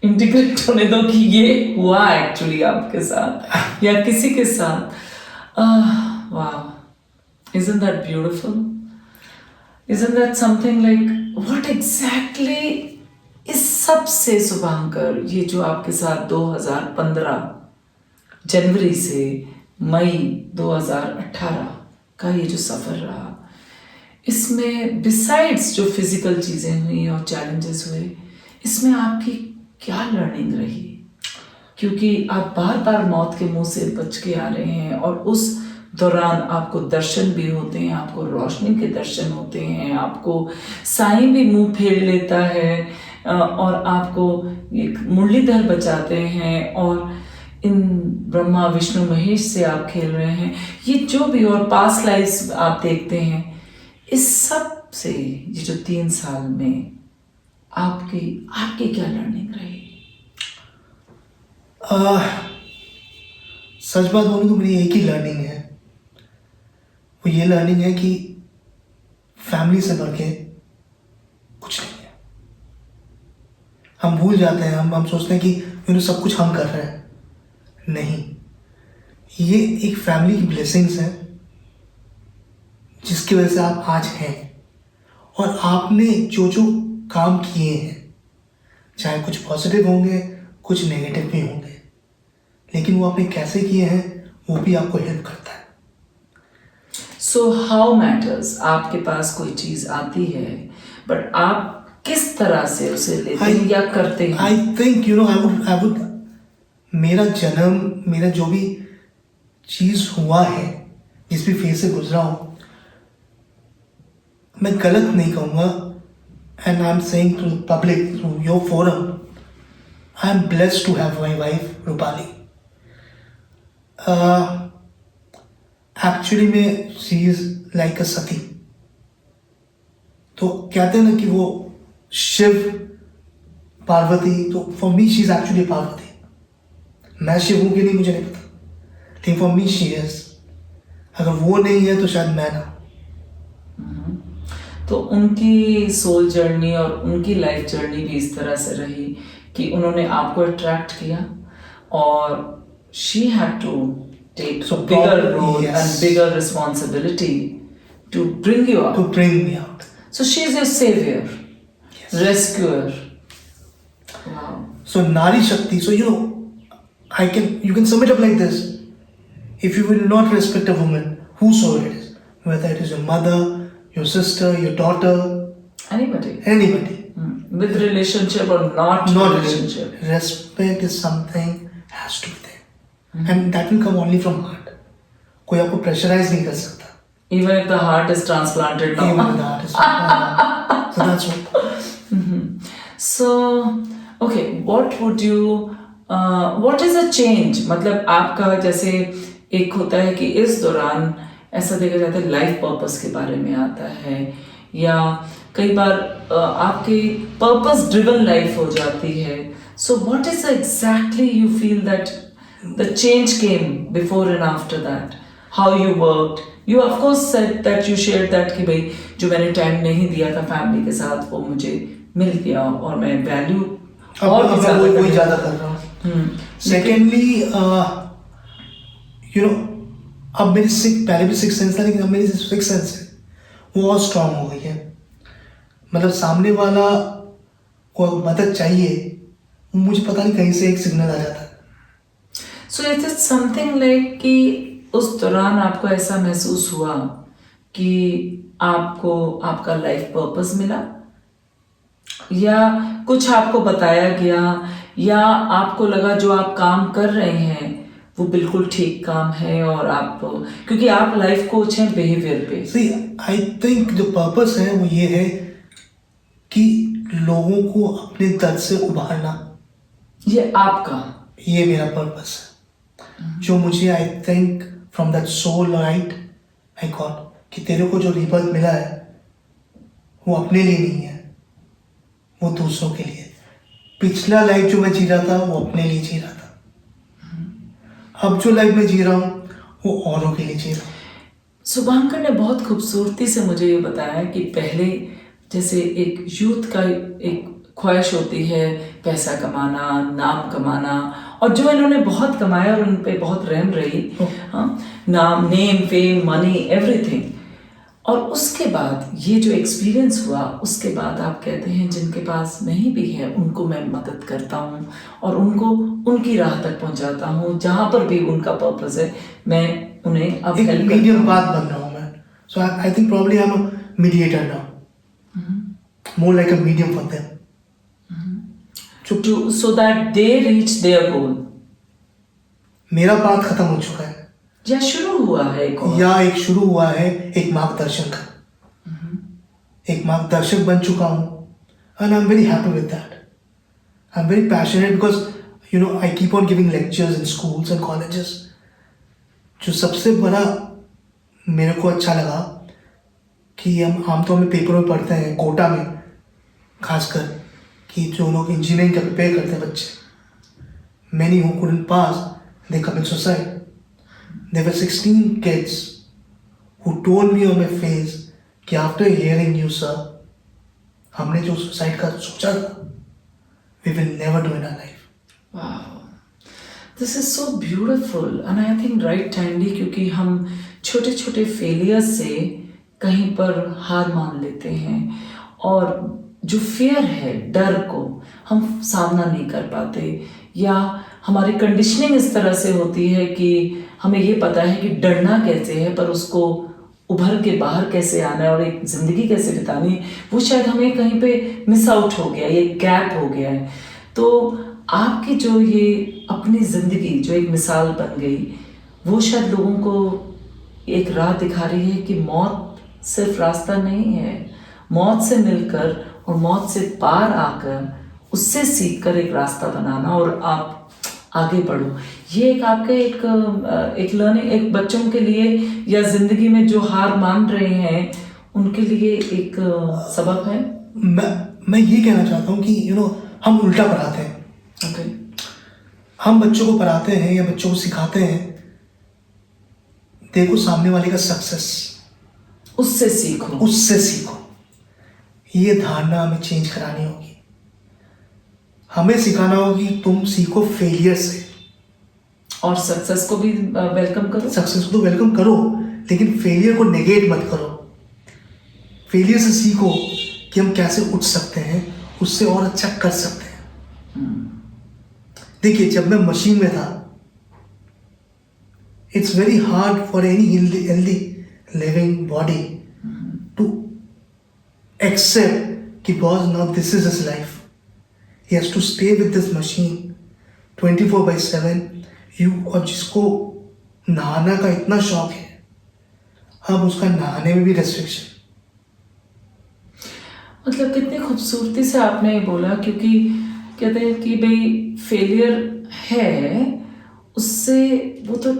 integrate होने दो कि ये हुआ एक्चुअली आपके साथ या किसी के साथ. Wow, isn't that beautiful? Isn't that something like what exactly इस सब से शुभांकर, ये जो आपके साथ 2015 जनवरी से मई 2018 का ये जो सफ़र रहा, इसमें बिसाइड्स जो फिजिकल चीज़ें हुई और चैलेंजेस हुए, इसमें आपकी क्या लर्निंग रही? क्योंकि आप बार बार मौत के मुंह से बच के आ रहे हैं और उस दौरान आपको दर्शन भी होते हैं, आपको रोशनी के दर्शन होते हैं, आपको साईं भी मुंह फेर लेता है और आपको एक मुरलीधर बचाते हैं और इन ब्रह्मा विष्णु महेश से आप खेल रहे हैं, ये जो भी और पास्ट लाइफ्स आप देखते हैं, इस सब से ये जो 3 साल में आपकी आपकी क्या लर्निंग रही? सच बात बोलूं तो मेरी एक ही लर्निंग है, वो ये लर्निंग है कि फैमिली से बढ़ के कुछ नहीं है। हम भूल जाते हैं, हम सोचते हैं कि सब कुछ हम कर रहे हैं। नहीं, ये एक फैमिली की ब्लेसिंग्स है जिसकी वजह से आप आज हैं, और आपने जो जो काम किए हैं, चाहे कुछ पॉजिटिव होंगे कुछ नेगेटिव भी होंगे, लेकिन वो आपने कैसे किए हैं वो भी आपको हेल्प करता है। सो हाउ मैटर्स, आपके पास कोई चीज आती है बट आप किस तरह से उसे लेते हैं या करते हैं? आई थिंक आई वुड मेरा जन्म, मेरा जो भी चीज हुआ है, जिस भी फेज से गुजरा हूं, मैं गलत नहीं कहूँगा, and I am saying to public through your forum, I am blessed to have my wife Rupali. Actually में she is like a Sati. तो कहते हैं ना कि वो शिव पार्वती, तो for me she is actually Parvati. मैं शिव हूँ कि नहीं मुझे नहीं पता, लेकिन फॉर मी शी इज। अगर वो नहीं है तो शायद मैं ना। तो उनकी सोल जर्नी और उनकी लाइफ जर्नी भी इस तरह से रही कि उन्होंने आपको अट्रैक्ट किया और she had to take So bigger probably, role yes. and bigger responsibility to bring you out. To bring me out. So she is your savior, Yes. rescuer. Wow. So Nari Shakti. So you can sum it up like this. If you will not respect a woman, whosoever it is, whether it is your mother, your sister, your daughter, Anybody. With relationship or not relationship. Respect is something has to be there. And that will come only from heart. कोई आपको pressurise नहीं कर सकता. Even if the heart is transplanted now. Even if the heart is transplanted. So that's what. So, okay, what is a change? मतलब आपका जैसे एक होता है कि इस दौरान ऐसा देखा जाता है लाइफ पर्पस के बारे में आता है, या कई बार आपकी पर्पस ड्रिवन लाइफ हो जाती है. So what is exactly you feel that the change came before and after that? How you worked? You of course said that you shared that कि भाई जो मैंने टाइम नहीं दिया था फैमिली के साथ वो मुझे मिल गया और मैं वैल्यू और वही ज़्यादा कर रहा हूँ. Secondly, अब मेरी पहले भी सिक्स सेंस था, लेकिन अब मेरी सिक्स सेंस है वो और स्ट्रांग हो गई है. मतलब सामने वाला को मदद चाहिए, मुझे पता नहीं कहीं से एक सिग्नल आ जाता है. So is it something like कि उस दौरान आपको ऐसा महसूस हुआ कि आपको आपका लाइफ पर्पस मिला, या कुछ आपको बताया गया, या आपको लगा जो आप काम कर रहे हैं वो बिल्कुल ठीक काम है, और आप क्योंकि आप लाइफ कोच हैं बिहेवियर पे. See, I think जो पर्पस है वो ये है कि लोगों को अपने दर्द से उबारना. ये आपका, ये मेरा पर्पस है, जो मुझे I think from that soul right I got, कि तेरे को जो रिबर्थ मिला है वो अपने लिए नहीं है, वो दूसरों के लिए. पिछला लाइफ जो मैं जी रहा था वो अपने लिए जी रहा था, अब जो लाइफ में जी रहा हूँ वो औरों के लिए जी रहा हूँ. शुभांकर ने बहुत खूबसूरती से मुझे ये बताया कि पहले जैसे एक यूथ का एक ख्वाहिश होती है पैसा कमाना, नाम कमाना, और जो इन्होंने बहुत कमाया और उन पे बहुत रहम रही, नाम, नेम, फेम, मनी, एवरीथिंग. और उसके बाद ये जो एक्सपीरियंस हुआ, उसके बाद आप कहते हैं जिनके पास नहीं भी है उनको मैं मदद करता हूँ और उनको उनकी राह तक पहुँचाता हूँ, जहाँ पर भी उनका पर्पस है मैं उन्हें अब एक हेल्प मीडियम बात बन रहा हूँ मैं. So I think probably I am a mediator now, more like a medium for them, so that they reach their goal. मेरा पाथ खत्म हो चुका है. या शुरू हुआ है एक और। या एक शुरू हुआ है एक मार्गदर्शन का, एक मार्गदर्शक बन चुका हूँ, and I'm very happy with that. I'm very passionate because I keep on giving lectures in schools and colleges. जो सबसे बड़ा मेरे को अच्छा लगा कि हम आमतौर में पेपर में पढ़ते हैं कोटा में, खासकर कि जो लोग इंजीनियरिंग का प्रिपेयर करते हैं बच्चे, many who couldn't pass, they commit suicide. There were 16 kids who told me on my face कि after hearing you sir, हमने जो सुसाइड का सोचा था, we will never do in our life. Wow. This is so beautiful and I think right timely, क्योंकि हम छोटे छोटे फेलियर से कहीं पर हार मान लेते हैं और जो फियर है, डर को हम सामना नहीं कर पाते, या हमारी कंडीशनिंग इस तरह से होती है कि हमें ये पता है कि डरना कैसे है, पर उसको उभर के बाहर कैसे आना है और एक ज़िंदगी कैसे बितानी है, वो शायद हमें कहीं पे मिस आउट हो गया, ये गैप हो गया है। तो आपकी जो ये अपनी ज़िंदगी जो एक मिसाल बन गई, वो शायद लोगों को एक राह दिखा रही है कि मौत सिर्फ रास्ता नहीं है, मौत से मिलकर और मौत से पार आकर उससे सीखकर एक रास्ता बनाना और आप आगे बढ़ो। ये एक आपके एक लर्निंग, एक बच्चों के लिए या जिंदगी में जो हार मान रहे हैं उनके लिए एक सबक है। मैं ये कहना चाहता हूँ कि हम उल्टा पढ़ाते हैं। Okay. हम बच्चों को पढ़ाते हैं या बच्चों को सिखाते हैं, देखो सामने वाले का सक्सेस, उससे सीखो, उससे सीखो। ये धारणा हमें चेंज करानी होगी। हमें सिखाना होगी तुम सीखो फेलियर से, और सक्सेस को भी वेलकम करो। सक्सेस को तो वेलकम करो, लेकिन फेलियर को नेगेट मत करो। फेलियर से सीखो कि हम कैसे उठ सकते हैं, उससे और अच्छा कर सकते हैं। देखिए, जब मैं मशीन में था, it's very hard for any healthy living body to accept कि boss now this is his life, he has to stay with this machine 24/7। और जिसको नहाना का इतना शौक है, अब उसका नहाने में भी रेस्ट्रिक्शन। मतलब कितनी खूबसूरती से आपने ये बोला, क्योंकि कहते हैं कि भाई फेलियर है, उससे वो तो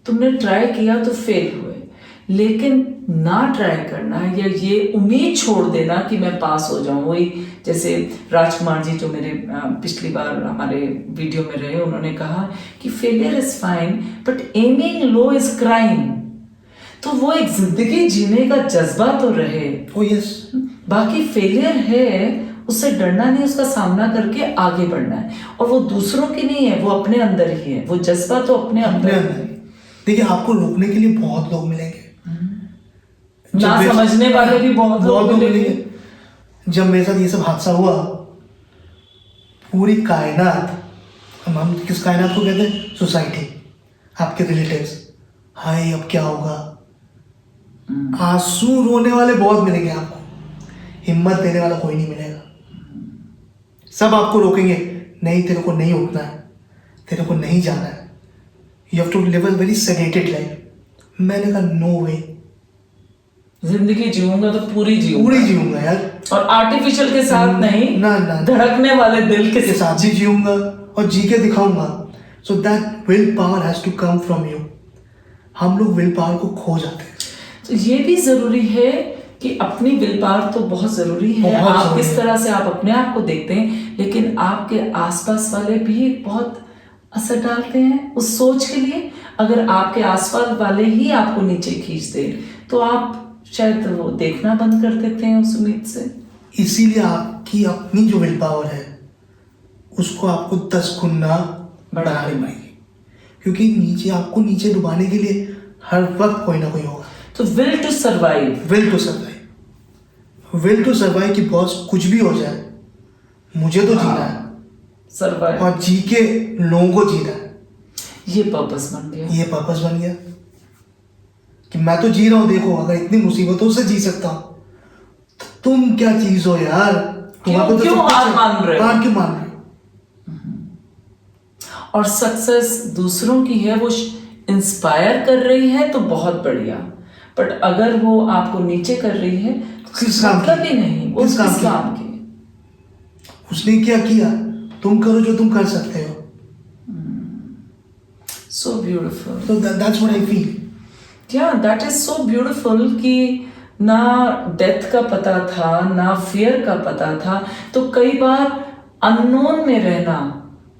तुमने ट्राई किया तो फेल हुए, लेकिन ना ट्राई करना या ये उम्मीद छोड़ देना कि मैं पास हो जाऊं, वही जैसे राजकुमार जी जो मेरे पिछली बार हमारे वीडियो में रहे, उन्होंने कहा कि failure is fine but aiming low is crime. तो वो एक जिंदगी जीने का जज्बा तो रहे। यस, बाकी फेलियर है, उससे डरना नहीं, उसका सामना करके आगे बढ़ना है, और वो दूसरों की नहीं है, वो अपने अंदर ही है, वो जज्बा तो अपने अंदर है। देखिए, आपको रोकने के लिए बहुत लोग मिलेंगे, ना समझने वाले भी बहुत लोग मिलेंगे। जब मेरे साथ ये सब हादसा हुआ, पूरी कायनात, हम किस कायनात को कहते हैं? सोसाइटी, आपके रिलेटिव्स, हाय अब क्या होगा, आंसू रोने वाले बहुत मिलेंगे आपको, हिम्मत देने वाला कोई नहीं मिलेगा। सब आपको रोकेंगे, नहीं तेरे को नहीं उठना है, तेरे को नहीं जाना है, you have to live a very sedated life. मैंने कहा नो वे, जिंदगी जीऊंगा तो पूरी जीऊंगा यार, और आर्टिफिशियल के साथ नहीं, ना ना, धड़कने वाले दिल के साथ ही जीऊंगा और जी के दिखाऊंगा। So that will power has to come from you. हम लोग विल पावर को खो जाते हैं। तो ये भी जरूरी है कि अपनी विल पावर तो बहुत जरूरी है, आप किस तरह से आप अपने आप को देखते हैं, लेकिन आपके आसपास वाले भी बहुत असर डालते हैं उस सोच के लिए। अगर आपके आसपास वाले ही आपको नीचे खींच दे तो आप शायद वो देखना बंद कर देते हैं उस उम्मीद से। इसीलिए आपकी अपनी जो विल पावर है उसको आपको 10 गुना बढ़ानी पड़ेगी, क्योंकि नीचे आपको नीचे डुबाने के लिए हर वक्त कोई ना कोई होगा। तो will to survive, will to survive कि बॉस कुछ भी हो जाए, मुझे तो जीना है, सर्वाइव, और जी के लोगों को जीना है। ये पर्पस बन गया कि मैं तो जी रहा हूं। देखो, अगर इतनी मुसीबतों से जी सकता हूं तो तुम क्या चीज हो यार, क्यों हार मान रहे हो? और सक्सेस दूसरों की है, वो इंस्पायर कर रही है तो बहुत बढ़िया, बट अगर वो आपको नीचे कर रही है तो किस काम की? मतलब ही नहीं, वो किस काम किस की? काम की। उसने क्या किया, तुम करो जो तुम कर सकते हो। So beautiful. So that's what I feel. या दैट इज सो ब्यूटिफुल कि ना डेथ का पता था ना फियर का पता था, तो कई बार अननोन में रहना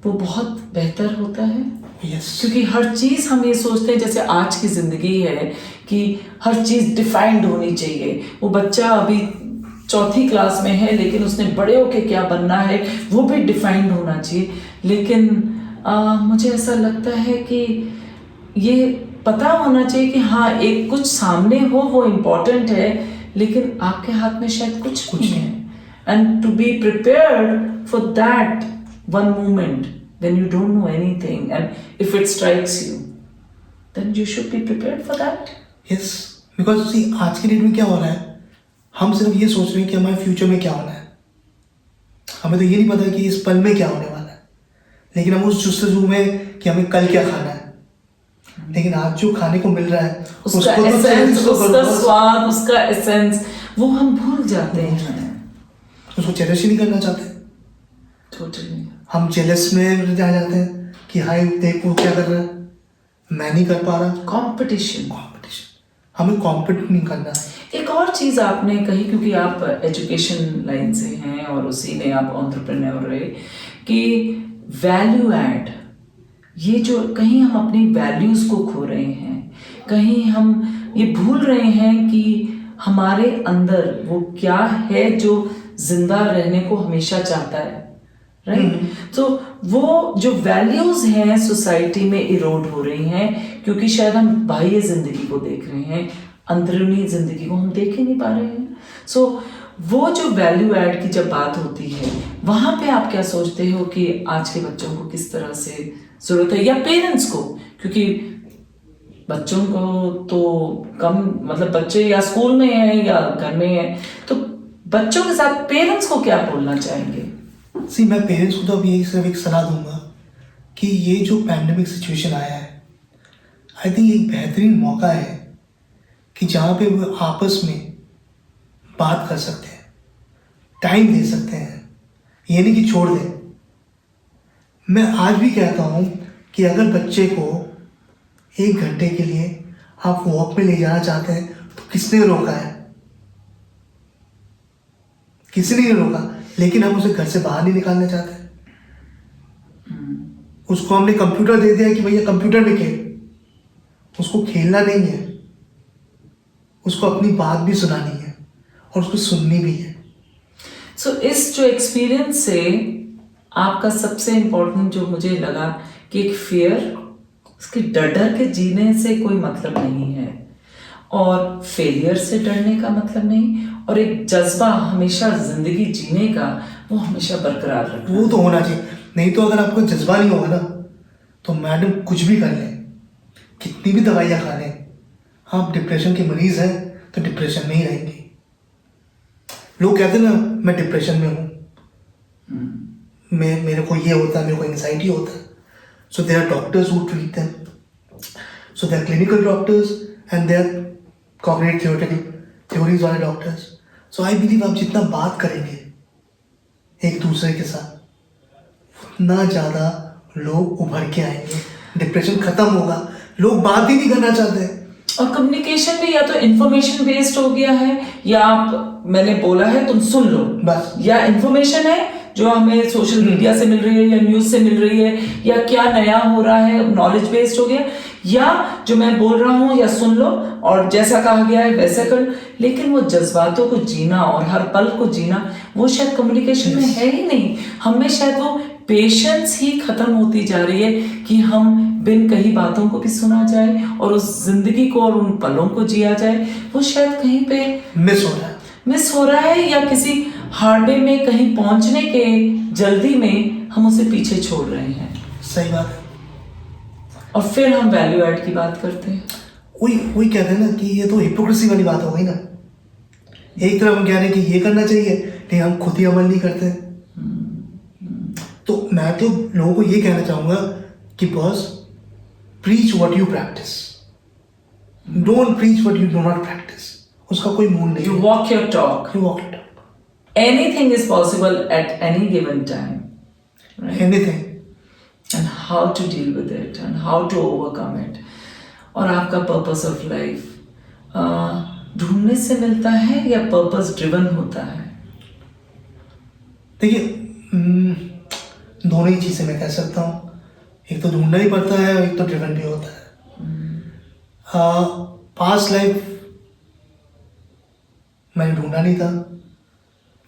वो बहुत बेहतर होता है। Yes. क्योंकि हर चीज हम ये सोचते हैं, जैसे आज की जिंदगी है कि हर चीज डिफाइंड होनी चाहिए। वो बच्चा अभी चौथी क्लास में है लेकिन उसने बड़े होके क्या बनना है वो भी डिफाइंड होना चाहिए। लेकिन मुझे ऐसा लगता है कि ये पता होना चाहिए कि हाँ एक कुछ सामने हो वो इम्पोर्टेंट है, लेकिन आपके हाथ में शायद कुछ नहीं है। And to be prepared for that one moment when you don't know anything and if it strikes you then you should be prepared for that. Yes, because see आज की डेट में क्या हो रहा है, हम सिर्फ ये सोच रहे हैं कि हमारे फ्यूचर में क्या होना है, हमें तो ये नहीं पता कि इस पल में क्या होने वाला है, लेकिन हम उस जुस्तजू में कि हमें कल क्या खाना है। लेकिन आज जो खाने को मिल रहा है उसका तो एसेंस, चेरिश तो उसका करो, स्वाद, उसका एसेंस वो हम भूल जाते हैं। उसको चेरिश ही नहीं करना चाहते। Totally. हम जेलस में जा जाते हैं कि हाय देख वो क्या कर रहा है, मैं नहीं कर पा रहा। कंपटीशन हमें कॉम्पिट नहीं करना है। एक और चीज आपने कही, क्योंकि आप एजुकेशन लाइन से हैं और उसी में आप एंटरप्रेन्योर रहे, कि वैल्यू ऐड, ये जो कहीं हम अपनी वैल्यूज को खो रहे हैं, कहीं हम ये भूल रहे हैं कि हमारे अंदर वो क्या है जो जिंदा रहने को हमेशा चाहता है, राइट? तो वो जो वैल्यूज हैं सोसाइटी में इरोड हो रही हैं, क्योंकि शायद हम बाह्य जिंदगी को देख रहे हैं, अंदरूनी जिंदगी को हम देख ही नहीं पा रहे हैं। सो वो जो वैल्यू ऐड की जब बात होती है, वहां पे आप क्या सोचते हो कि आज के बच्चों को किस तरह से जरूरत है, या पेरेंट्स को? क्योंकि बच्चों को तो कम, मतलब बच्चे या स्कूल में हैं या घर में हैं, तो बच्चों के साथ पेरेंट्स को क्या बोलना चाहेंगे? सी मैं पेरेंट्स को तो अब यही सिर्फ एक सलाह दूंगा कि ये जो पैंडेमिक सिचुएशन आया है, आई थिंक एक बेहतरीन मौका है कि जहाँ पे वो आपस में बात कर सकते हैं, टाइम दे सकते हैं, ये नहीं कि छोड़ दें। मैं आज भी कहता हूँ कि अगर बच्चे को 1 घंटे के लिए आप वॉक में ले जाना चाहते हैं तो किसने रोका है? किसी ने नहीं रोका, लेकिन हम उसे घर से बाहर नहीं निकालना चाहते। उसको हमने कंप्यूटर दे दिया कि भैया कंप्यूटर में खेल, उसको खेलना नहीं है, उसको अपनी बात भी सुनानी है और उसको सुननी भी है। सो इस जो एक्सपीरियंस से आपका सबसे इम्पोर्टेंट जो मुझे लगा कि एक फियर, उसके डर के जीने से कोई मतलब नहीं है, और फेलियर से डरने का मतलब नहीं, और एक जज्बा हमेशा जिंदगी जीने का वो हमेशा बरकरार रखना। वो तो होना चाहिए, नहीं तो अगर आपको जज्बा नहीं होगा ना तो मैडम कुछ भी कर लें, कितनी भी दवाइयाँ खा लें, आप डिप्रेशन के मरीज हैं तो डिप्रेशन में ही रहेंगे। लोग कहते हैं ना मैं डिप्रेशन में हूँ, मेरे को ये होता है, मेरे को एंजाइटी होता है। So there are doctors who treat them, so there are clinical doctors and there cognitive theoretical theories वाले डॉक्टर्स। सो आई बिलीव आप जितना बात करेंगे एक दूसरे के साथ, उतना ज़्यादा लोग उभर के आएंगे, डिप्रेशन खत्म होगा, लोग बात ही नहीं करना चाहते। और कम्युनिकेशन भी या तो इंफॉर्मेशन बेस्ड हो गया है, या आप, मैंने बोला है तुम सुन लो बस, या इंफॉर्मेशन है जो हमें सोशल मीडिया से मिल रही है या न्यूज से मिल रही है, या क्या नया हो रहा है नॉलेज बेस्ड हो गया, या जो मैं बोल रहा हूँ या सुन लो और जैसा कहा गया है वैसा कर लो। लेकिन वो जज्बातों को जीना और हर पल को जीना वो शायद कम्युनिकेशन में है ही नहीं। हमें शायद वो पेशेंस ही खत्म होती जा रही है कि हम बिन कही बातों को भी सुना जाए और उस जिंदगी को और उन पलों को जिया जाए, वो शायद कहीं पे मिस हो रहा है या किसी हार्डवे में कहीं पहुंचने के जल्दी में हम उसे पीछे छोड़ रहे हैं। सही बात है। और फिर हम वैल्यू ऐड की बात करते हैं। वही कहते हैं ना कि ये तो हिपोक्रेसी वाली बात हो गई ना। एक तरफ हम कह रहे हैं कि ये करना चाहिए लेकिन हम खुद ही अमल नहीं करते। तो मैं तो लोगों को ये कहना चाहूँगा कि boss preach what you practice. Don't preach what you do not practice. उसका कोई मूल नहीं You है. walk your talk. You walk it up. Anything is possible at any given time. Right? Anything. And how to deal with it and how to overcome it. और आपका purpose of life ढूंढने से मिलता है या purpose driven होता है? देखिए दोनों ही चीज़ें मैं कह सकता हूँ. एक तो ढूंढना ही पड़ता है और एक तो ड्रिवन भी होता है. पास्ट लाइफ मैंने ढूंढा नहीं था,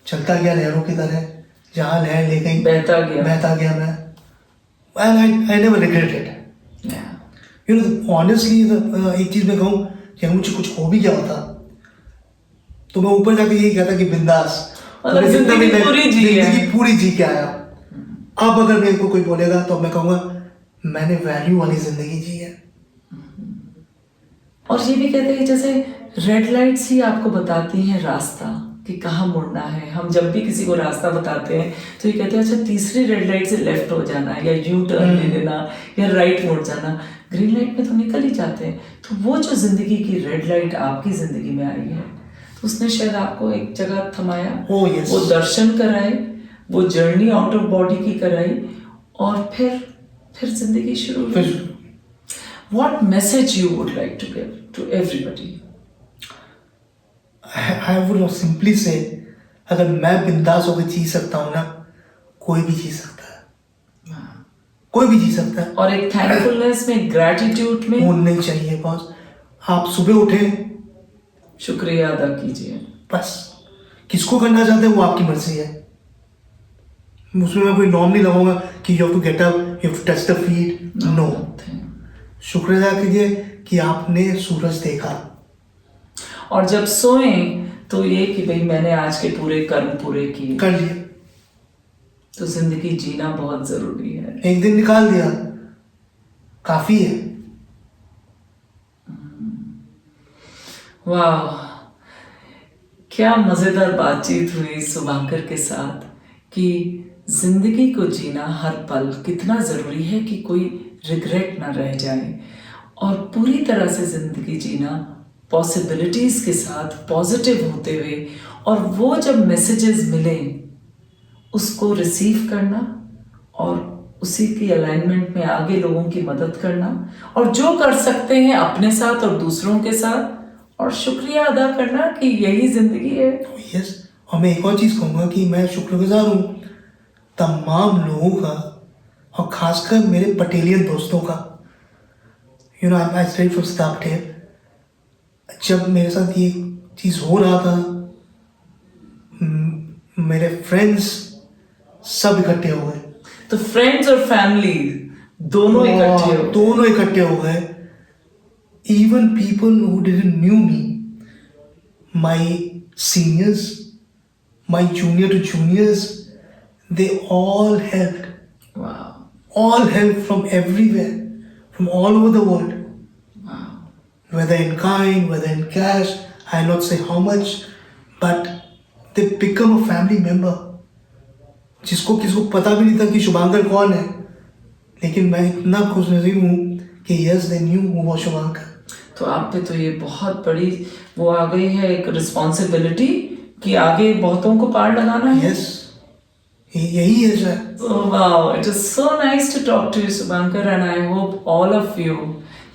चलता गया लहरों की तरह, जहाँ लहर ले गई बहता गया मैं. And I never regretted. Yeah. You know, honestly, एक चीज़ मैं कहूँ कि अगर मुझे कुछ हो भी गया होता तो मैं ऊपर जाके यही कहता कि बिंदास, मतलब जिंदगी पूरी जी के आया. अब अगर मेरे को कोई बोलेगा तो मैं कहूँगा मैंने वैल्यू वाली जिंदगी जी है. और ये भी कहते हैं जैसे रेड लाइट्स ही आपको बताती हैं रास्ता कि कहाँ मुड़ना है. हम जब भी किसी को रास्ता बताते हैं तो ये कहते हैं अच्छा तीसरी रेड लाइट से लेफ्ट हो जाना या यू टर्न ले लेना या राइट मुड़ जाना. ग्रीन लाइट में तो निकल ही जाते हैं. तो वो जो जिंदगी की रेड लाइट आपकी जिंदगी में आई है तो उसने शायद आपको एक जगह थमाया. Oh, yes. वो दर्शन कराए, वो जर्नी आउट ऑफ बॉडी की कराई और फिर जिंदगी शुरू हुई. What message you would like to give to everybody? I would simply say अगर मैं बिंदास होकर जी सकता हूँ ना, कोई भी जी सकता है. कोई भी जी सकता है. और एक थैंकफुलनेस में, ग्रैटिट्यूड में होना नहीं चाहिए बॉस. आप सुबह उठे, शुक्रिया अदा कीजिए. बस किसको करना चाहते हैं वो आपकी मर्जी है. उसमें मैं कोई नॉर्म नहीं लगाऊंगा कि you have to get up, you have to touch the feet. No, शुक्र अदा कीजिए कि आपने सूरज देखा. और जब सोएं तो ये कि भाई मैंने आज के पूरे कर्म पूरे किए, कर लिए. तो जिंदगी जीना बहुत जरूरी है. एक दिन निकाल दिया काफी है. वाह, क्या मजेदार बातचीत हुई शुभांकर के साथ कि जिंदगी को जीना हर पल कितना जरूरी है कि कोई रिग्रेट ना रह जाए और पूरी तरह से जिंदगी जीना पॉसिबिलिटीज के साथ पॉजिटिव होते हुए, और वो जब मैसेजेस मिले उसको रिसीव करना और उसी की अलाइनमेंट में आगे लोगों की मदद करना और जो कर सकते हैं अपने साथ और दूसरों के साथ, और शुक्रिया अदा करना कि यही जिंदगी है. यस. और मैं एक और चीज़ कहूँगा कि मैं शुक्रगुजार हूँ तमाम लोगों का और खासकर मेरे पटेलियन दोस्तों का. You know I study from Siddharth Patel. जब मेरे साथ ये चीज़ हो रहा था मेरे फ्रेंड्स सब इकट्ठे हो गए. तो फ्रेंड्स और फैमिली दोनों इकट्ठे हो गए. Even people who didn't knew me, my seniors, my junior to juniors, they all helped. Wow. All helped from everywhere, from all over the world. Wow. Whether in kind, whether in cash, I'll not say how much, but they become a family member. जिसको किसको पता भी नहीं था कि शुभांकर कौन है, लेकिन मैं इतना खुशनसीब हूँ कि yes they knew who was Shubhankar. तो आप पे तो ये बहुत बड़ी वो आ गई है एक रिस्पॉन्सिबिलिटी कि आगे बहुतों को पार लगाना है. Yes, यही है शायद. Wow, it is so nice to talk to you Shubhankar, and I hope all of you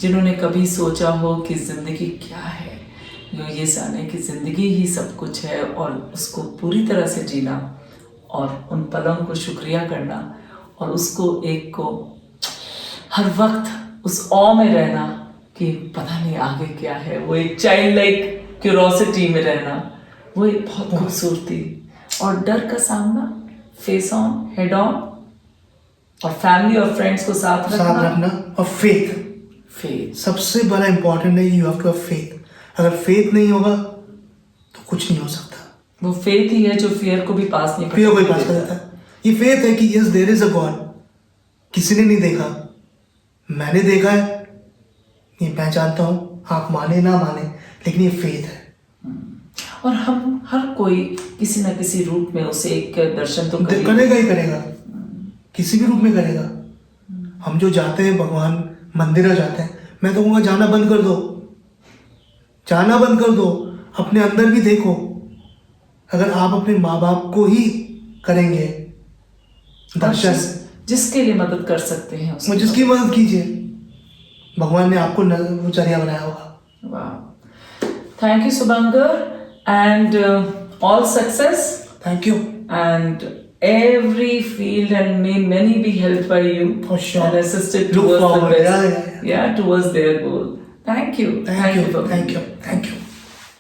जिन्होंने कभी सोचा हो कि जिंदगी क्या है, ये जाने कि जिंदगी ही सब कुछ है और उसको पूरी तरह से जीना और उन पलों को शुक्रिया करना और उसको एक को हर वक्त उस ऑ में रहना कि पता नहीं आगे क्या है, वो एक चाइल्ड लाइक क्यूरोसिटी में रहना, वो एक बहुत खूबसूरती, और डर का सामना फेस ऑन, हेड ऑन, और फैमिली और फ्रेंड्स को साथ रखना और फेथ सबसे बड़ा इंपॉर्टेंट है. You have to have faith. अगर फेथ नहीं होगा तो कुछ नहीं हो सकता. वो फेथ ही है जो फियर को भी पास नहीं कर देता. ये फेथ है कि yes there is a god. किसी ने नहीं देखा, मैंने देखा है, ये मैं जानता हूँ, आप माने ना माने, लेकिन ये फेथ है. और हम हर कोई किसी ना किसी रूप में उसे एक दर्शन तो करेगा ही करेगा, किसी भी रूप में करेगा. हम जो जाते हैं भगवान मंदिर जाते हैं, मैं तो कहूँगा जाना बंद कर दो, जाना बंद कर दो, अपने अंदर भी देखो। अगर आप अपने माँ बाप को ही करेंगे दर्शन, जिसके लिए मदद कर सकते हैं उसकी जिसकी मदद कीजिए, भगवान ने आपको वो जरिया बनाया होगा। Wow. Thank you, Subhankar, and all success. Thank you. And every field and may many be helped by you For sure. and assisted Look towards forward. the best. Yeah, Yeah, towards their goal. Thank you. Thank you. for being Thank you. here. Thank you.